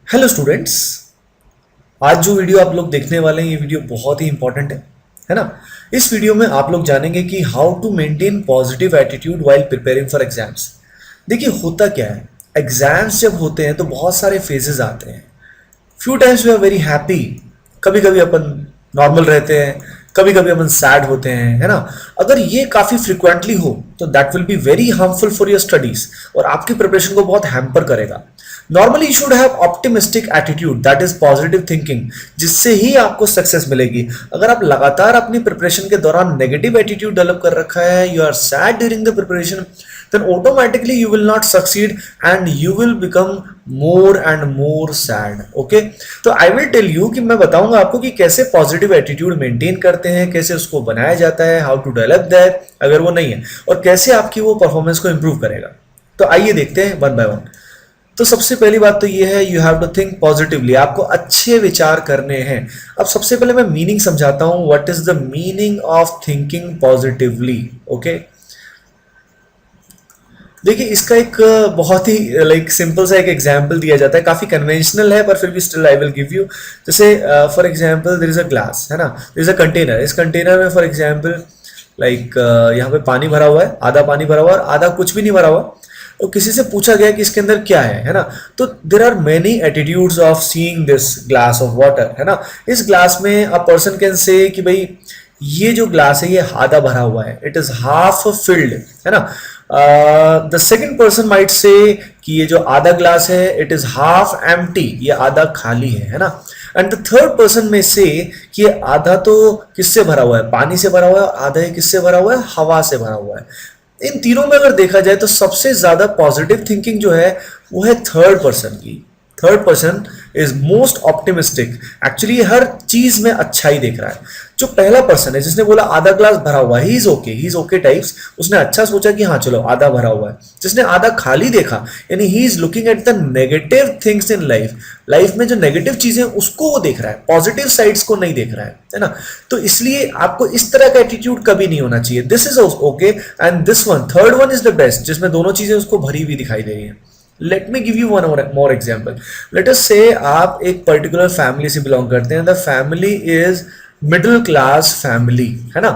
Hello students. आज जो video आप लोग देखने वाले हैं ये वीडियो बहुत ही इंपॉर्टेंट है ना। इस वीडियो में आप लोग जानेंगे कि how to maintain positive attitude while preparing for exams. देखिए होता क्या है, एग्जाम्स जब होते हैं तो बहुत सारे फेजेस आते हैं। Few times we are very happy, कभी कभी अपन नॉर्मल रहते हैं, कभी कभी अपन सैड होते हैं, है ना। अगर ये काफी फ्रिक्वेंटली हो तो that will be very harmful for your studies और आपकी प्रिपरेशन को बहुत हैम्पर करेगा। Normally you should have optimistic attitude, that is positive thinking, जिससे ही आपको सक्सेस मिलेगी। अगर आप लगातार अपनी प्रिपरेशन के दौरान नेगेटिव एटीट्यूड डेवलप कर रखा है, you are sad during the preparation, then automatically you will not succeed and you will become more and more sad. Okay, तो I will tell you कि मैं बताऊंगा आपको कि कैसे पॉजिटिव एटीट्यूड मेंटेन करते हैं, कैसे उसको बनाया जाता है, हाउ टू डेवलप दैट अगर वो नहीं है, और कैसे आपकी वो परफॉर्मेंस को इंप्रूव करेगा। तो आइए देखते हैं वन बाय वन। तो सबसे पहली बात तो ये है, you have to think positively, आपको अच्छे विचार करने हैं। अब सबसे पहले मैं मीनिंग समझाता हूं, what is the meaning of thinking positively. Okay, देखिए इसका एक बहुत ही लाइक सिंपल सा एक एग्जांपल दिया जाता है, काफी कन्वेंशनल है पर फिर भी still I will give you. जैसे for example there is a glass, है ना, देयर इज अ कंटेनर। इस कंटेनर में फॉर एग्जांपल लाइक यहाँ पे पानी भरा हुआ है, आधा पानी भरा हुआ है, आधा कुछ भी नहीं भरा हुआ। तो किसी से पूछा गया कि इसके अंदर क्या है ना। तो there are many attitudes of seeing this glass of water, है ना। इस ग्लास में अ पर्सन कैन से कि भाई ये जो ग्लास है ये आधा भरा हुआ है, इट इज हाफ फिल्ड, है ना। The second person might say कि ये जो आधा ग्लास है इट इज हाफ एम्प्टी, ये आधा खाली है ना। एंड द थर्ड पर्सन में से कि ये आधा तो किससे भरा हुआ है, पानी से भरा हुआ है, आधा है किससे भरा हुआ है, हवा से भरा हुआ है। इन तीनों में अगर देखा जाए तो सबसे ज्यादा पॉजिटिव थिंकिंग जो है वो है थर्ड पर्सन की। Third person is most optimistic, actually हर चीज में अच्छा ही देख रहा है। जो पहला पर्सन है जिसने बोला आधा ग्लास भरा हुआ है, ही इज ओके टाइप्स, उसने अच्छा सोचा कि हाँ चलो आधा भरा हुआ है। जिसने आधा खाली देखा, यानी he is looking at the negative things in life, life में जो नेगेटिव चीजें उसको वो देख रहा है, पॉजिटिव साइड्स को नहीं देख रहा है ना। तो इसलिए आपको इस तरह का एटीट्यूड कभी नहीं होना चाहिए। This is okay and this one, third one is the best, जिसमें दोनों चीजें उसको भरी हुई दिखाई दे रही है। Let me give you one more example. Let us से आप एक पर्टिकुलर फैमिली से बिलोंग करते हैं, the family is middle class family, है ना।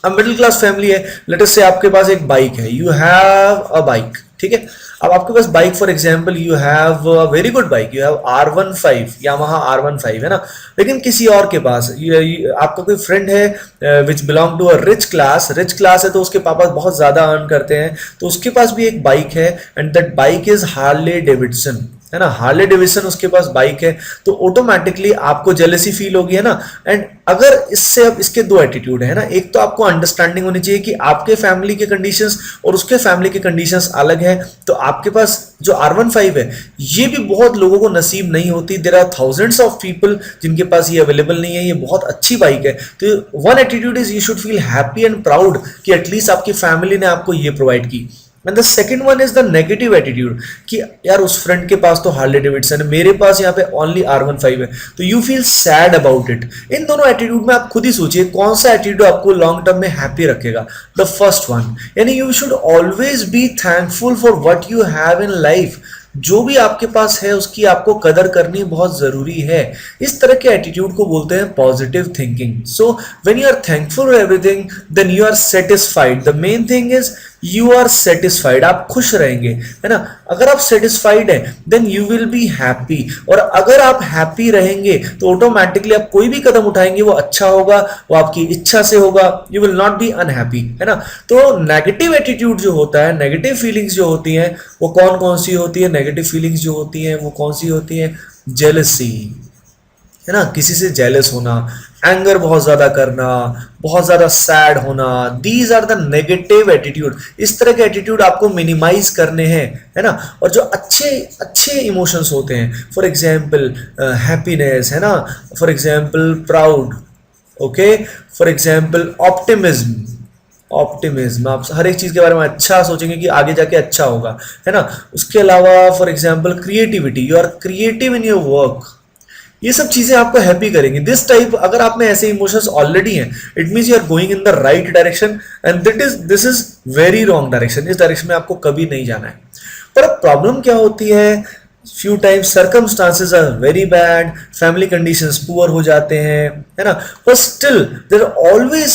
अब मिडिल क्लास फैमिली है, लेट अस से आपके पास एक बाइक है, यू हैव अ बाइक, ठीक है। अब आपके पास bike for example you have a very good bike, you have R15, Yamaha R15, है ना। लेकिन किसी और के पास आपका कोई फ्रेंड है which belong to a rich class है, तो उसके पापा बहुत ज्यादा अर्न करते हैं, तो उसके पास भी एक बाइक है and that bike is Harley Davidson, है ना। हार्ले डेविडसन उसके पास बाइक है, तो ऑटोमेटिकली आपको जेलसी फील होगी, है ना। एंड अगर इससे अब इसके दो एटीट्यूड है ना, एक तो आपको अंडरस्टैंडिंग होनी चाहिए कि आपके फैमिली के कंडीशंस और उसके फैमिली के कंडीशंस अलग है। तो आपके पास जो R15 है ये भी बहुत लोगों को नसीब नहीं होती, there are thousands of people जिनके पास ये अवेलेबल नहीं है, ये बहुत अच्छी बाइक है। तो one attitude is you should feel happy and proud कि एटलीस्ट आपकी फैमिली ने आपको ये प्रोवाइड की। And the second one is the negative attitude कि यार उस फ्रेंड के पास तो हार्ले डेविडसन है, मेरे पास यहाँ पे ओनली R15 है, तो you feel sad about it. इन दोनों एटीट्यूड में आप खुद ही सोचिए कौन सा एटीट्यूड आपको लॉन्ग टर्म में हैप्पी रखेगा। द फर्स्ट वन, यानी you should always be thankful for what you have in life. जो भी आपके पास है उसकी आपको कदर करनी बहुत जरूरी है। इस तरह के एटीट्यूड को बोलते हैं positive thinking. So when you are thankful for everything then you are satisfied. The main thing is you are satisfied, आप खुश रहेंगे, है ना। अगर आप सेटिस्फाइड हैं then you will be happy, और अगर आप हैप्पी रहेंगे तो ऑटोमेटिकली आप कोई भी कदम उठाएंगे वो अच्छा होगा, वो आपकी इच्छा से होगा, you will not be unhappy, है ना। तो नेगेटिव एटीट्यूड जो होता है, नेगेटिव फीलिंग्स जो होती हैं वो कौन कौन सी होती है, नेगेटिव फीलिंग्स जो होती हैं वो कौन सी होती है, जेलसी, है ना, किसी से जेलस होना, एंगर बहुत ज्यादा करना, बहुत ज्यादा सैड होना, these are the negative attitude. इस तरह के एटीट्यूड आपको मिनिमाइज करने हैं, है ना। और जो अच्छे अच्छे इमोशंस होते हैं, फॉर एग्जाम्पल हैप्पीनेस, है ना, for example proud, okay, for example optimism आप हर एक चीज के बारे में अच्छा सोचेंगे कि आगे जाके अच्छा होगा, है ना। उसके अलावा for example creativity, you are creative in your work, ये सब चीजें आपको हैप्पी करेंगी। दिस टाइप अगर आप में ऐसे इमोशंस ऑलरेडी हैं, it means you are going in the right direction and this is very wrong direction. इस डायरेक्शन में आपको कभी नहीं जाना है। पर अब प्रॉब्लम क्या होती है, few times circumstances are very bad, family conditions poor हो जाते हैं, है ना, पर still there are always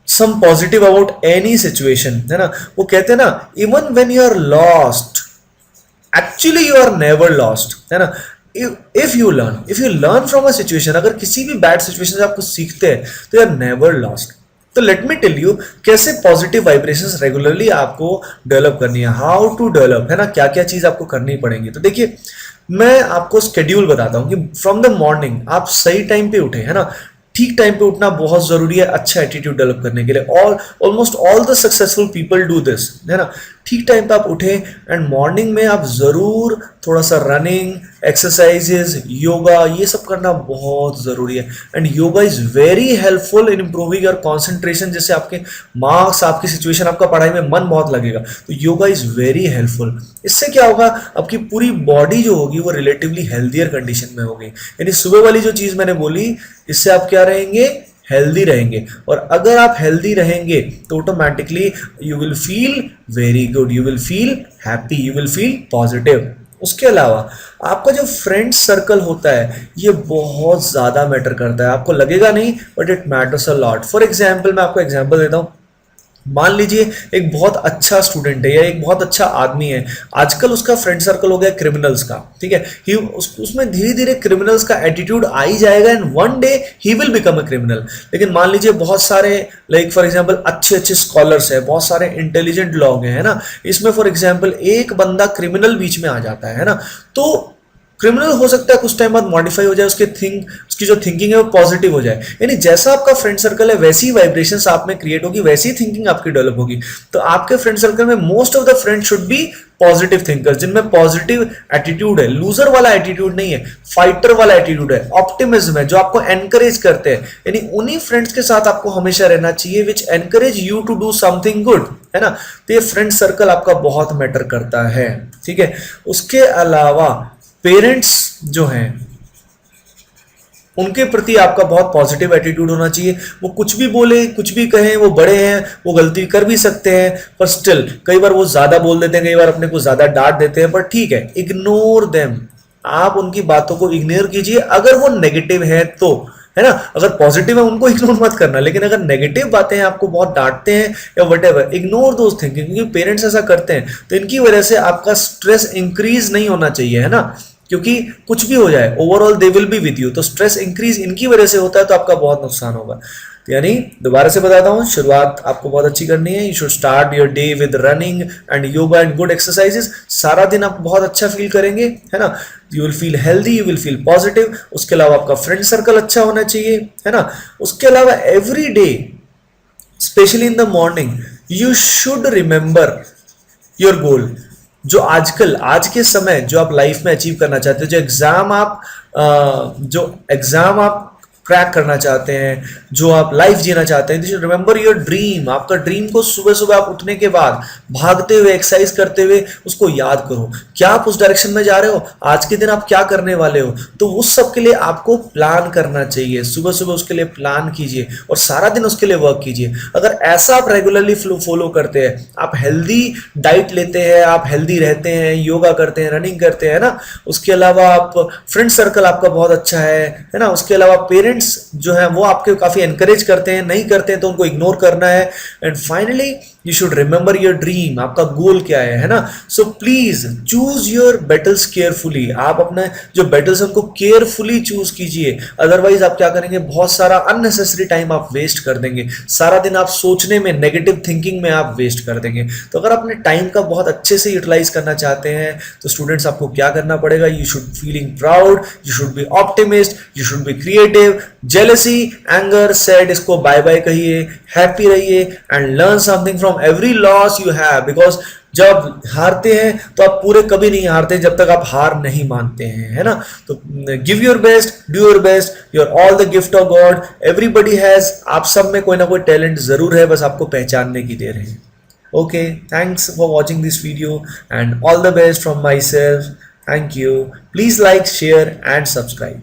some positive about any situation, है ना। वो कहते हैं ना, even when you are lost, actually you are never lost, है ना। If you learn from a situation, अगर किसी भी बैड सिचुएशन से आप कुछ सीखते हैं तो यू आर नेवर लॉस्ट। तो लेट मी टेल यू कैसे पॉजिटिव वाइब्रेशंस रेगुलरली आपको डेवलप करनी है, हाउ टू डेवलप, है ना, क्या क्या चीज आपको करनी पड़ेंगी। तो देखिए, मैं आपको स्केड्यूल बताता हूँ कि फ्रॉम द मॉर्निंग आप सही टाइम पे उठे, है ना। ठीक टाइम पे उठना बहुत जरूरी है अच्छा एटीट्यूड डेवलप करने के लिए। Almost all the successful people do this, है ना। ठीक टाइम पे आप उठे एंड मॉर्निंग में आप जरूर थोड़ा सा रनिंग, एक्सरसाइजेज, योगा, ये सब करना बहुत जरूरी है। And yoga is very helpful in improving your concentration. जैसे आपके मार्क्स, आपकी सिचुएशन, आपका पढ़ाई में मन बहुत लगेगा, तो योगा इज वेरी हेल्पफुल। इससे क्या होगा, आपकी पूरी बॉडी जो होगी वो रिलेटिवली हेल्दियर कंडीशन में होगी। यानी सुबह वाली जो चीज मैंने बोली, इससे आप क्या रहेंगे, हेल्दी रहेंगे। और अगर आप हेल्दी रहेंगे तो automatically you will feel very good, you will feel happy, you will feel positive. उसके अलावा आपका जो फ्रेंड सर्कल होता है ये बहुत ज़्यादा मैटर करता है। आपको लगेगा नहीं, but it matters a lot. For example, मैं आपको एग्जाम्पल देता हूँ। मान लीजिए एक बहुत अच्छा स्टूडेंट है या एक बहुत अच्छा आदमी है, आजकल उसका फ्रेंड सर्कल हो गया क्रिमिनल्स का, ठीक है। उसमें धीरे धीरे क्रिमिनल्स का एटीट्यूड आ ही जाएगा and one day he will become a criminal. लेकिन मान लीजिए बहुत सारे, लाइक फॉर एग्जांपल अच्छे अच्छे स्कॉलर्स है, बहुत सारे इंटेलिजेंट लोग हैं, है ना। इसमें फॉर एग्जांपल एक बंदा क्रिमिनल बीच में आ जाता है ना, तो क्रिमिनल हो सकता है कुछ टाइम बाद मॉडिफाई हो जाए, उसकी जो थिंकिंग है वो पॉजिटिव हो जाए। यानी जैसा आपका फ्रेंड सर्कल है वैसी ही वाइब्रेशंस आप में क्रिएट होगी, वैसी ही थिंकिंग आपकी डेवलप होगी। तो आपके फ्रेंड सर्कल में most of the friend should be positive thinkers, जिनमें पॉजिटिव एटीट्यूड है, लूजर वाला एटीट्यूड नहीं है, फाइटर वाला एटीट्यूड है, ऑप्टिमिज्म है, जो आपको एनकरेज करते हैं। यानी उन्हीं फ्रेंड्स के साथ आपको हमेशा रहना चाहिए which encourage you to do something good, है ना। तो ये फ्रेंड सर्कल आपका बहुत मैटर करता है, ठीक है। उसके अलावा पेरेंट्स जो हैं उनके प्रति आपका बहुत पॉजिटिव एटीट्यूड होना चाहिए। वो कुछ भी बोले, कुछ भी कहें, वो बड़े हैं, वो गलती कर भी सकते हैं, पर स्टिल कई बार वो ज्यादा बोल देते हैं, कई बार अपने को ज्यादा डांट देते हैं, पर ठीक है, इग्नोर देम। आप उनकी बातों को इग्नोर कीजिए अगर वो नेगेटिव है तो, है ना। अगर पॉजिटिव है उनको इग्नोर मत करना, लेकिन अगर नेगेटिव बातें हैं, आपको बहुत डांटते हैं या वटेवर, इग्नोर दोज थिंकिंग। क्योंकि पेरेंट्स ऐसा करते हैं तो इनकी वजह से आपका स्ट्रेस इंक्रीज नहीं होना चाहिए, है ना। क्योंकि कुछ भी हो जाए, overall they will be with you, तो स्ट्रेस इंक्रीज इनकी वजह से होता है, तो आपका बहुत नुकसान होगा। तो यानी दोबारा से बताता हूँ, शुरुआत आपको बहुत अच्छी करनी है। You should start your day with running and yoga and good exercises. सारा दिन आप बहुत अच्छा फील करेंगे, है ना। You will feel healthy, you will feel positive. उसके अलावा आपका फ्रेंड सर्कल अच्छा होना चाहिए, है ना। उसके अलावा every day, specially in the morning, you should remember your goal. जो आज के समय जो आप लाइफ में अचीव करना चाहते हो, जो एग्जाम आप क्रैक करना चाहते हैं, जो आप लाइफ जीना चाहते हैं, रिमेंबर योर ड्रीम। आपका ड्रीम को सुबह सुबह आप उठने के बाद भागते हुए, एक्सरसाइज करते हुए उसको याद करो। क्या आप उस डायरेक्शन में जा रहे हो, आज के दिन आप क्या करने वाले हो, तो उस सब के लिए आपको प्लान करना चाहिए। सुबह सुबह उसके लिए प्लान कीजिए और सारा दिन उसके लिए वर्क कीजिए। अगर ऐसा आप रेगुलरली फॉलो करते हैं, आप हेल्दी डाइट लेते हैं, आप हेल्दी रहते हैं, योगा करते हैं, रनिंग करते हैं ना, उसके अलावा आप फ्रेंड सर्कल आपका बहुत अच्छा है ना, उसके अलावा पेरेंट्स जो है वो आपके काफी एनकरेज करते हैं, नहीं करते हैं तो उनको इग्नोर करना है। And finally you should remember your dream, आपका गोल क्या है ना। So please choose your battles carefully. आप अपने जो बैटल्स है उनको केयरफुली चूज कीजिए, अदरवाइज आप क्या करेंगे, बहुत सारा अननेसेसरी टाइम आप वेस्ट कर देंगे, सारा दिन आप सोचने में, नेगेटिव थिंकिंग में आप वेस्ट कर देंगे। तो अगर अपने टाइम का बहुत अच्छे से यूटिलाइज करना चाहते हैं तो स्टूडेंट्स आपको क्या करना पड़ेगा, you should feeling proud, you should be optimist, you should be creative. Jealousy, anger, sad, इसको बाय बाय कहिए, हैप्पी रहिए and learn something from every loss you have. Because जब हारते हैं तो आप पूरे कभी नहीं हारते जब तक आप हार नहीं मानते हैं, है ना। तो give your best, do your best, your all the gift of God, everybody has. आप सब में कोई ना कोई टैलेंट जरूर है, बस आपको पहचानने की देर है। Okay, thanks for watching this video and all the best from my self. Thank you. Please like, share and subscribe.